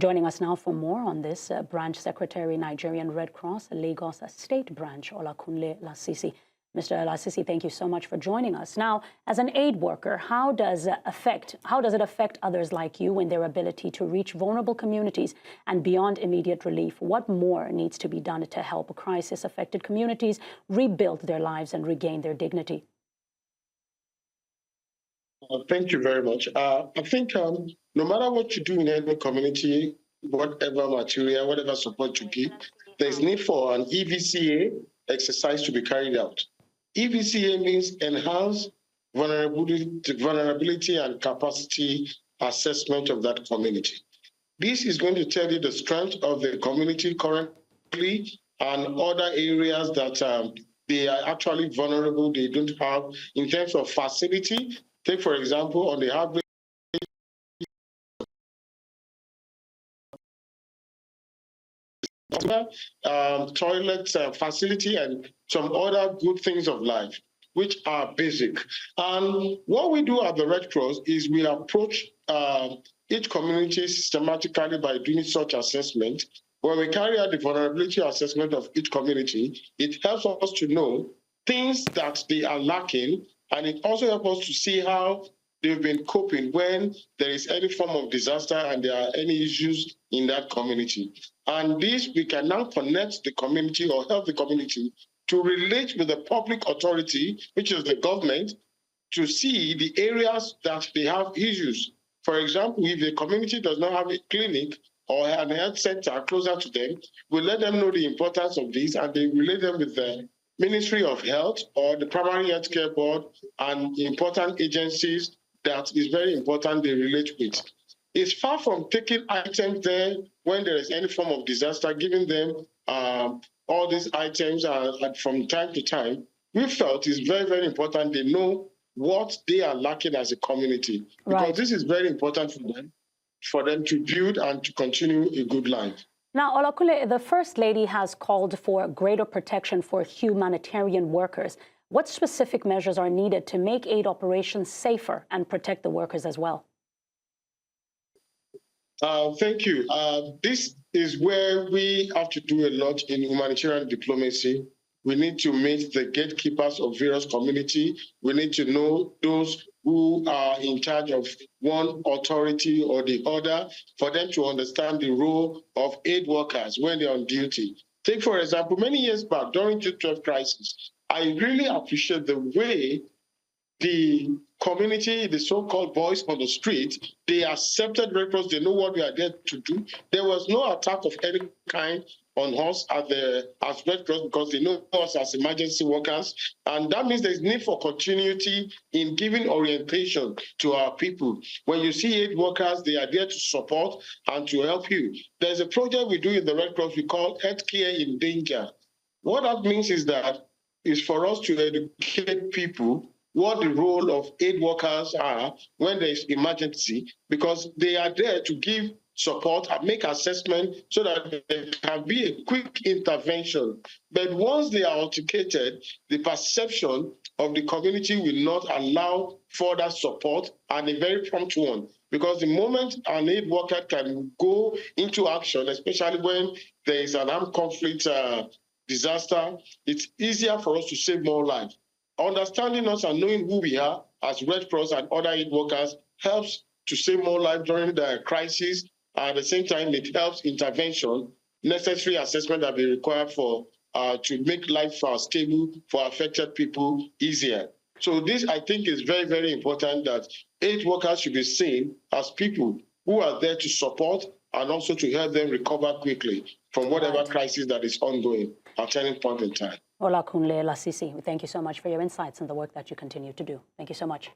Joining us now for more on this, Branch Secretary, Nigerian Red Cross, Lagos State Branch, Olakunle Lasisi. Mr. Lasisi, thank you so much for joining us. Now, as an aid worker, how does it affect others like you in their ability to reach vulnerable communities and beyond immediate relief? What more needs to be done to help crisis-affected communities rebuild their lives and regain their dignity? Thank you very much. I think no matter what you do in any community, whatever material, whatever support you give, there's need for an EVCA exercise to be carried out. EVCA means Enhanced Vulnerability and Capacity Assessment of that community. This is going to tell you the strength of the community currently and other areas that they are actually vulnerable, they don't have in terms of facility. Take, for example, on the average toilet facility and some other good things of life, which are basic. And what we do at the Red Cross is we approach each community systematically by doing such assessment. When we carry out the vulnerability assessment of each community, it helps us to know things that they are lacking, and it also helps us to see how they've been coping when there is any form of disaster and there are any issues in that community. And this, we can now connect the community or help the community to relate with the public authority, which is the government, to see the areas that they have issues. For example, if the community does not have a clinic or an health center closer to them, we let them know the importance of this and they relate them with the Ministry of Health or the Primary Health Care Board and important agencies that is very important they relate with. It's far from taking items there when there is any form of disaster, giving them all these items from time to time. We felt it's very, very important they know what they are lacking as a community, because this is very important for them to build and to continue a good life. Now, Olakunle, the First Lady has called for greater protection for humanitarian workers. What specific measures are needed to make aid operations safer and protect the workers as well? Thank you. This is where we have to do a lot in humanitarian diplomacy. We need to meet the gatekeepers of various communities. We need to know those who are in charge of one authority or the other for them to understand the role of aid workers when they're on duty. Take, for example, many years back during the 2012 crisis, I really appreciate the way the community, the so-called boys on the street, they accepted Red Cross. They know what we are there to do. There was no attack of any kind on us as Red Cross because they know us as emergency workers. And that means there's need for continuity in giving orientation to our people. When you see aid workers, they are there to support and to help you. There's a project we do in the Red Cross we call Healthcare in Danger. What that means is that is for us to educate people what the role of aid workers are when there is emergency, because they are there to give support and make assessment so that there can be a quick intervention. But once they are authenticated, the perception of the community will not allow further support, and a very prompt one. Because the moment an aid worker can go into action, especially when there is an armed conflict disaster, it's easier for us to save more lives. Understanding us and knowing who we are as Red Cross and other aid workers helps to save more lives during the crisis. At the same time, it helps intervention, necessary assessment that be required for to make life stable for affected people easier. So this, I think, is very, very important that aid workers should be seen as people who are there to support and also to help them recover quickly from whatever crisis that is ongoing at any point in time. Olakunle Lasisi, thank you so much for your insights and the work that you continue to do. Thank you so much.